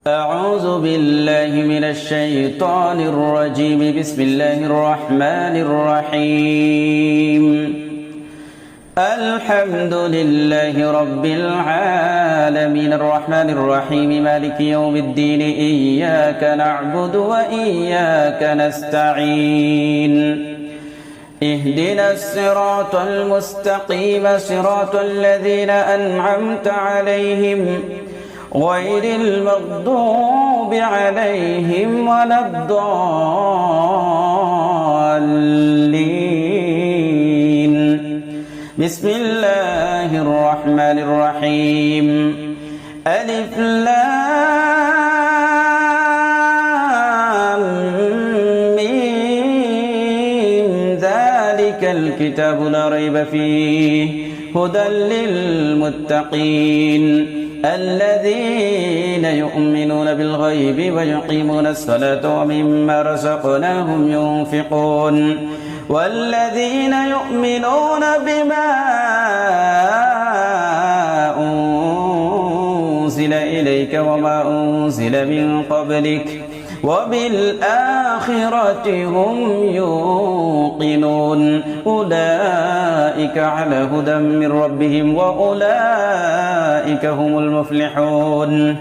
أعوذ بالله من الشيطان الرجيم. بسم الله الرحمن الرحيم. الحمد لله رب العالمين الرحمن الرحيم مالك يوم الدين. إياك نعبد وإياك نستعين. اهدنا الصراط المستقيم صراط الذين أنعمت عليهم غير المغضوب عليهم ولا الضالين. بسم الله الرحمن الرحيم. ألف لام ميم ذلك الكتاب لا ريب فيه هدى للمتقين الذين يؤمنون بالغيب ويقيمون الصلاة ومما رزقناهم ينفقون والذين يؤمنون بما أنزل إليك وما أنزل من قبلك وبالآخرة هم يوقنون أولئك على هدى من ربهم وأولئك هم المفلحون.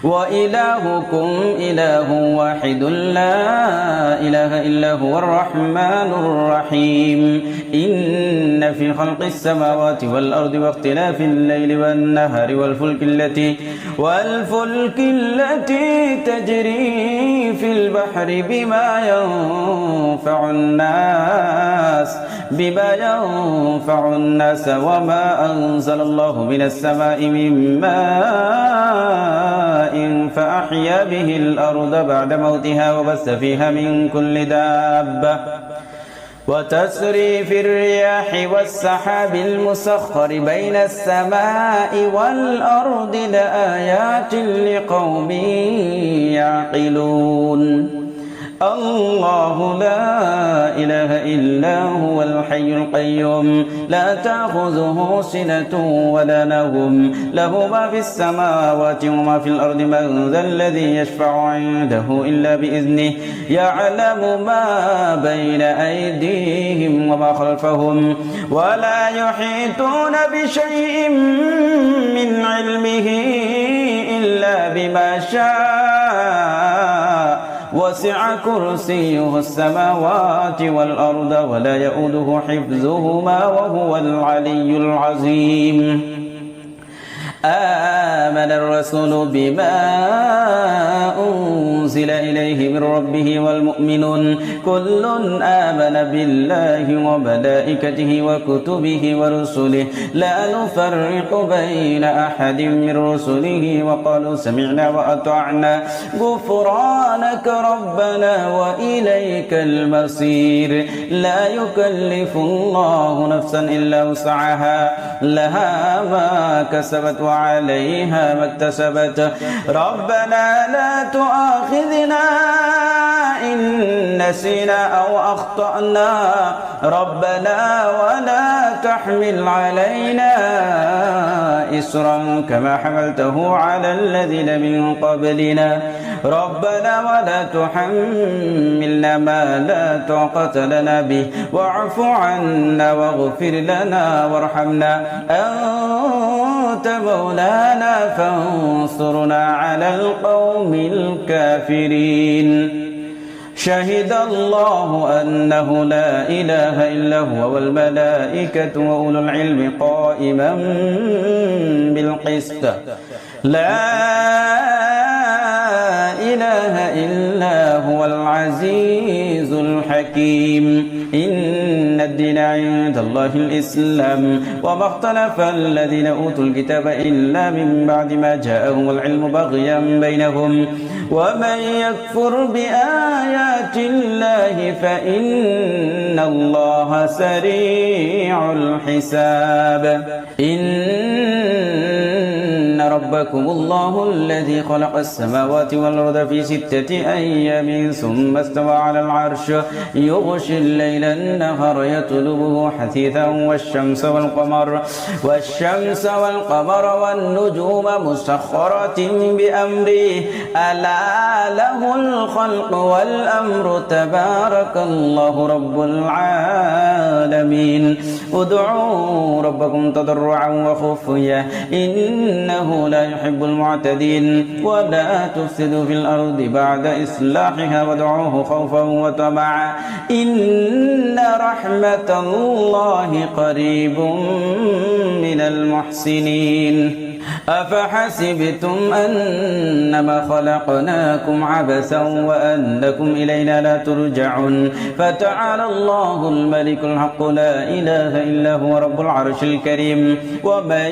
وإلهكم إله واحد لا إله إلا هو الرحمن الرحيم. إن في خلق السماوات والأرض واختلاف الليل والنهار والفلك التي تجري في البحر بما ينفع الناس وما أنزل الله من السماء من ماء فأحيا به الأرض بعد موتها وبث فيها من كل دابة وتسري في الرياح والسحاب المسخر بين السماء والأرض لآيات لقوم يعقلون. الله لا إله إلا هو الحي القيوم لا تأخذه سنة ولا نوم له ما في السماوات وما في الأرض من ذا الذي يشفع عنده إلا بإذنه يعلم ما بين أيديهم وما خلفهم ولا يحيطون بشيء من علمه إلا بما شاء وسع كرسيه السماوات والأرض ولا يؤوده حفظهما وهو العلي العظيم. آمن الرسول بما أنزل إليه من ربه والمؤمنون كل آمن بالله وملائكته وكتبه ورسله لا نفرق بين أحد من رسله وقالوا سمعنا وأطعنا غفرانك ربنا وإليك المصير. لا يكلف الله نفسا إلا وسعها لها ما كسبت وعليها ما اكتسبت ربنا لا تؤاخذنا إن نسينا أو أخطأنا ربنا ولا تحمل علينا إصرا كما حملته على الذين من قبلنا ربنا ولا تحملنا ما لا طاقة لنا به واعف عنا واغفر لنا وارحمنا أنت مولانا فانصرنا على القوم الكافرين. شهد الله أنه لا إله إلا هو والملائكة وأولو العلم قائما بالقسط لا إله إلا هو العزيز الحكيم. إن الدين عند الله الإسلام وما اختلف الذين أوتوا الكتاب إلا من بعد ما جاءهم العلم بغيا بينهم ومن يكفر بآيات الله فإن الله سريع الحساب. إن ربكم الله الذي خلق السماوات والأرض في 6 أيام ثم استوى على العرش يغشي الليل النهار يطلبه حثيثا والشمس والقمر والنجوم مسخرات بأمره ألا له الخلق والأمر تبارك الله رب العالمين ادعوا ربكم تضرعا وخفيا إنه لا يحب المعتدين ولا تفسدوا في الأرض بعد إصلاحها وادعوه خوفا وطمعا إن رحمة الله قريب من المحسنين أفحسبتم أنما خلقناكم عبثا وأنكم إلينا لا ترجعون فتعالى الله الملك الحق لا إله إلا هو رب العرش الكريم ومن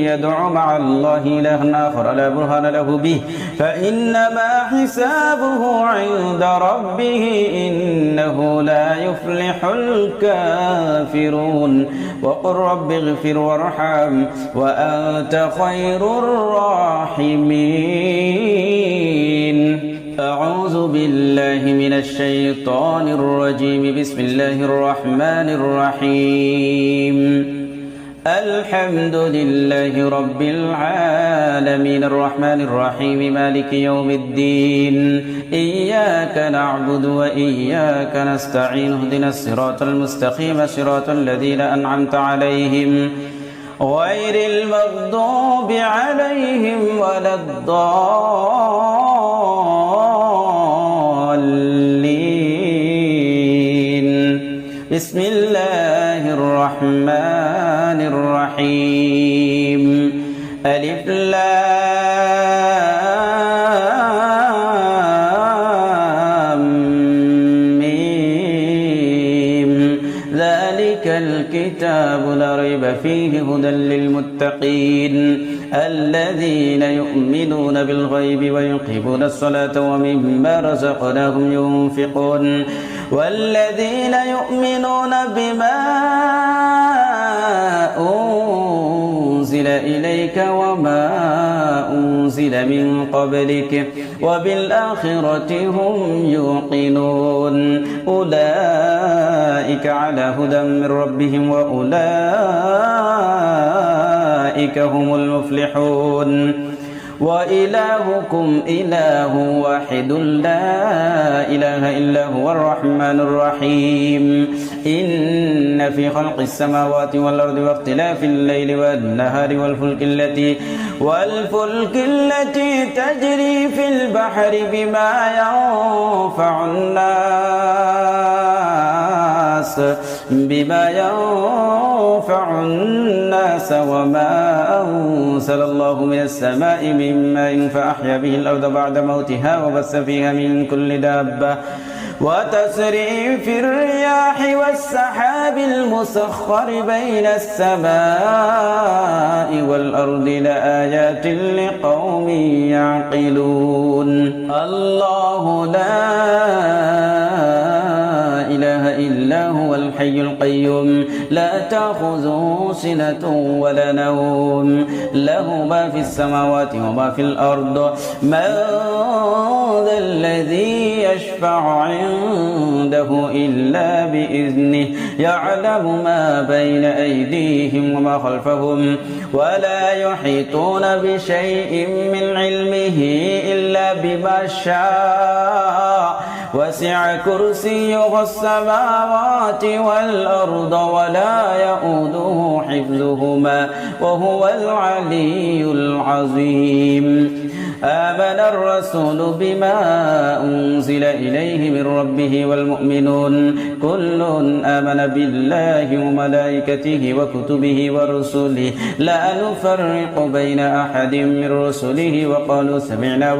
يدع مع الله إلها آخر لا برهان له به فإنما حسابه عند ربه إنه لا يفلح الكافرون وقل رب اغفر وارحم وأنت خير الراحمين أعوذ بالله من الشيطان الرجيم بسم الله الرحمن الرحيم الحمد لله رب العالمين الرحمن الرحيم مالك يوم الدين إياك نعبد وإياك نستعين اهدنا الصراط المستقيم صراط الذين أنعمت عليهم غير المغضوب عليهم ولا الضالين بسم الله الرحمن الرحيم ألف لام ميم ذلك الكتاب لا ريب فيه هدى للمتقين الذين يؤمنون بالغيب ويقيمون الصلاة ومما رزقناهم ينفقون والذين يؤمنون بما أنزل إليك وما أنزل من قبلك وبالآخرة هم يوقنون أولئك على هدى من ربهم وأولئك هم المفلحون وإلهكم إله واحد لا إله إلا هو الرحمن الرحيم إن في خلق السماوات والأرض واختلاف الليل والنهار والفلك التي تجري في البحر بما ينفع الناس وما أنزل الله من السماء من ماء فأحيا به الأرض بعد موتها وبث فيها من كل دابة وتسريف الرياح والسحاب المسخر بين السماء والأرض لآيات لقوم يعقلون الله لا إله إلا هو الحي القيوم لا تأخذه سنة ولا نوم له ما في السماوات وما في الأرض من ذا الذي يشفع عنده إلا بإذنه يعلم ما بين أيديهم وما خلفهم ولا يحيطون بشيء من علمه إلا بما شاء وسع كرسيه السماوات والأرض ولا يؤوده حفظهما وهو العلي العظيم آمن الرسول بما أنزل إليه من ربه والمؤمنون كل آمن بالله وملائكته وكتبه ورسله لا نفرق بين أحد من رسله وقالوا سمعنا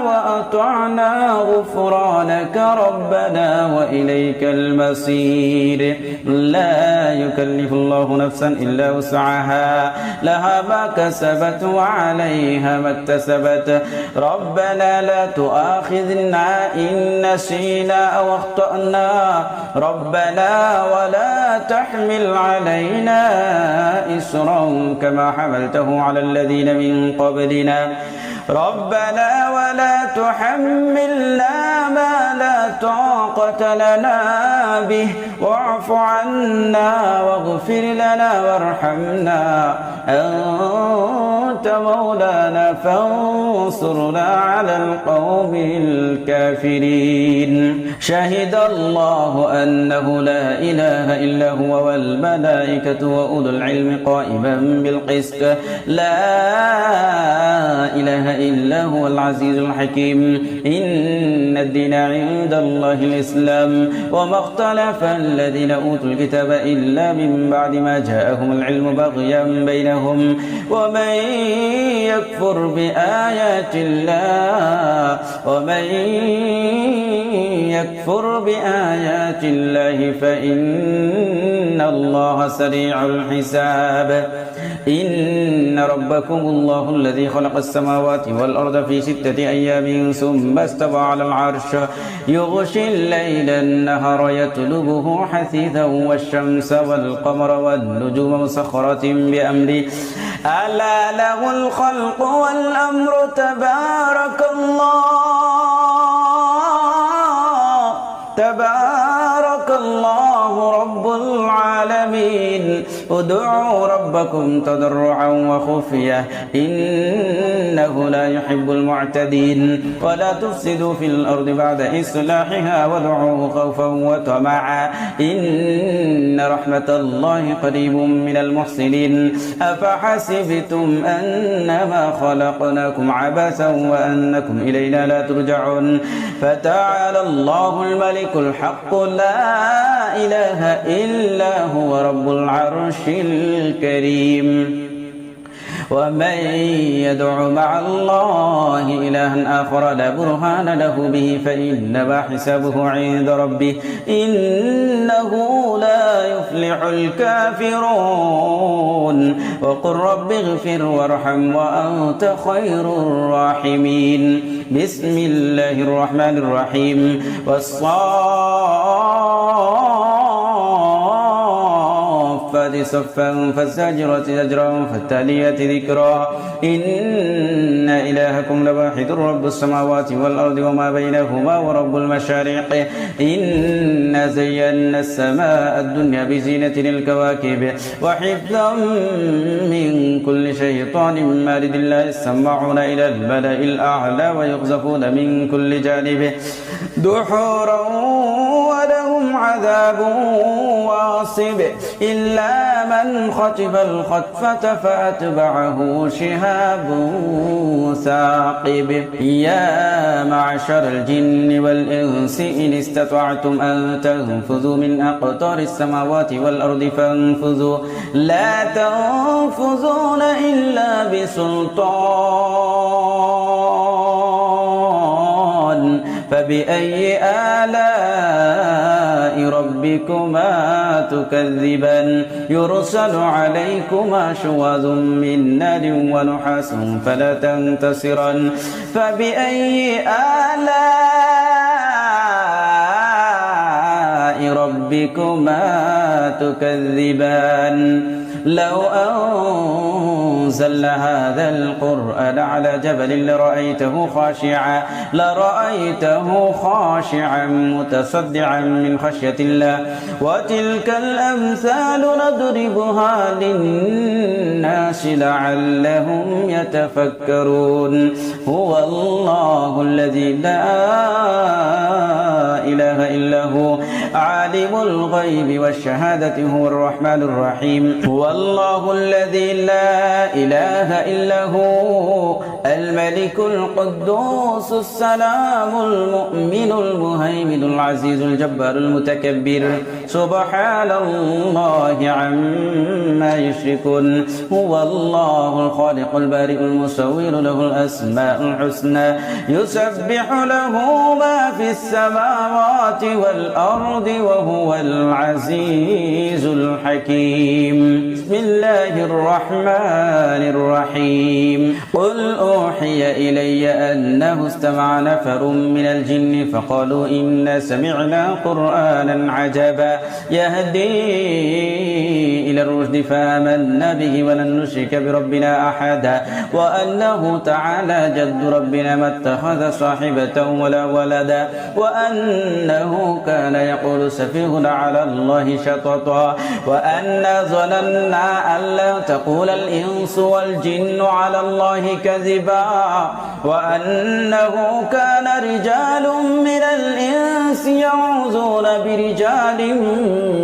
وأطعنا غفرانك ربنا وإليك المصير لا يكلف الله نفسا إلا وسعها لها ما ما كسبت وعليها ما اكتسبت ربنا لا تؤاخذنا إن نسينا أو أخطأنا ربنا ولا تحمل علينا إصرا كما حملته على الذين من قبلنا ربنا ولا تحملنا ما لا طاقة لنا به واعف عنا واغفر لنا وارحمنا أنت مولانا فانصرنا على القوم الكافرين شهد الله أنه لا إله إلا هو والملائكة وأولو العلم قائما بالقسط لا إله إلا هو العزيز الحكيم إن الدين عند الله الإسلام وما اختلف الذين أوتوا الكتاب إلا من بعد ما جاءهم العلم بغيا بينهم ومن يكفر بآيات الله فإن الله سريع الحساب إن ربكم الله الذي خلق السماوات والأرض في 6 أيام ثم استوى على العرش يغشي الليل النهار يطلبه حثيثا والشمس والقمر والنجوم مسخرات بأمره ألا له الخلق والأمر تبارك الله رب العالمين ادعوا ربكم تضرعا وخفية إنه لا يحب المعتدين ولا تفسدوا في الأرض بعد إصلاحها وادعوه خوفا وطمعا إن رحمة الله قريب من المحسنين أفحسبتم أنما خلقناكم عبثا وأنكم إلينا لا ترجعون فتعالى الله الملك الحق لا إله إلا هو رب العرش الكريم ومن يدع مع الله إلها آخر لا برهان له به فإنما حسابه عند ربه إنه لا يفلح الكافرون وقل رب اغفر وارحم وأنت خير الراحمين بسم الله الرحمن الرحيم والصافات صفا فالزاجرات زجرا فالتاليات ذكرا إن إلهكم لواحد رب السماوات والأرض وما بينهما ورب المشارق إنا زينا السماء الدنيا بزينة الكواكب وحفظا من كل شيطان مارد لا يسمعون إلى الملأ الأعلى ويقذفون من كل جانب دحورا ولهم عذاب واصب إلا من خطف الخطفة فأتبعه شهاب ثاقب يا معشر الجن والإنس إن استطعتم أن تنفذوا من أقطار السماوات والأرض فانفذوا لا تنفذون إلا بسلطان فبأي آلاء ربكما تكذبان يرسل عليكما شواظ من نار ونحاس فلا تنتصران فبأي آلاء ربكما تكذبان لو أنزلنا هذا القرآن على جبل لرأيته خاشعا متصدعا من خشية الله وتلك الأمثال نضربها للناس لعلهم يتفكرون هو الله الذي لا إله إلا هو عالم الغيب والشهادة هو الرحمن الرحيم هو الله الذي لا إله إلا هو الملك القدوس السلام المؤمن المهيمن العزيز الجبار المتكبر سبحان الله عما يشركون هو الله الخالق البارئ المصور له الأسماء الحسنى يسبح له ما في السماوات والأرض والأرض وهو العزيز الحكيم. بسم الله الرحمن الرحيم. قل أوحي إلي أنه استمع نفر من الجن فقالوا إنا سمعنا قرآنا عجبا يهدي إلى الرشد فآمنا به ولن نشرك بربنا أحدا وأنه تعالى جد ربنا ما اتخذ صاحبة ولا ولدا وأنه كان يقول سفيهنا على الله شططا وأنا ظننا أن لا تقول الإنس والجن على الله كذبا وأنه كان رجال من الإنس يعوذون برجال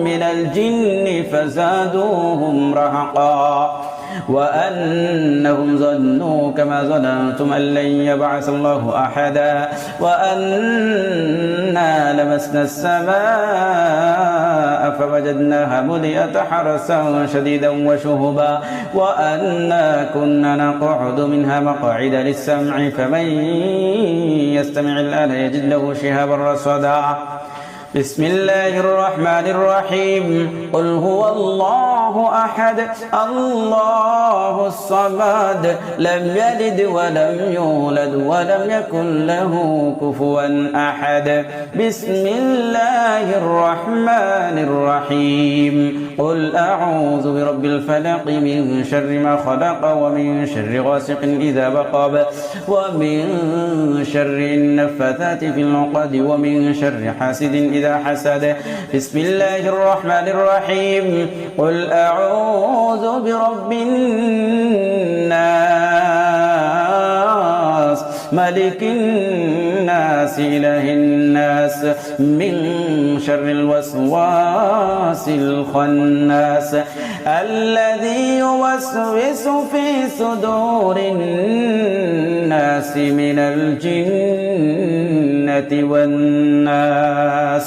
من الجن فزادوهم رهقا وأنهم ظنوا كما ظننتم أن لن يبعث الله أحدا وأنا لمسنا السماء فوجدناها ملئت حرسا شديدا وشهبا وأنا كنا نقعد منها مقاعد للسمع فمن يستمع الآن يجد له شهابا رصدا. بسم الله الرحمن الرحيم. قل هو الله أحد الله الصمد لم يلد ولم يولد ولم يكن له كفوا أحد. بسم الله الرحمن الرحيم. قل أعوذ برب الفلق من شر ما خلق ومن شر غاسق إذا وقب ومن شر النفاثات في العقد ومن شر حاسد إذا حسد. بسم الله الرحمن الرحيم. قل أعوذ برب الناس ملك الناس إله الناس من شر الوسواس الخناس الذي يوسوس في صدور الناس من الجنة والناس.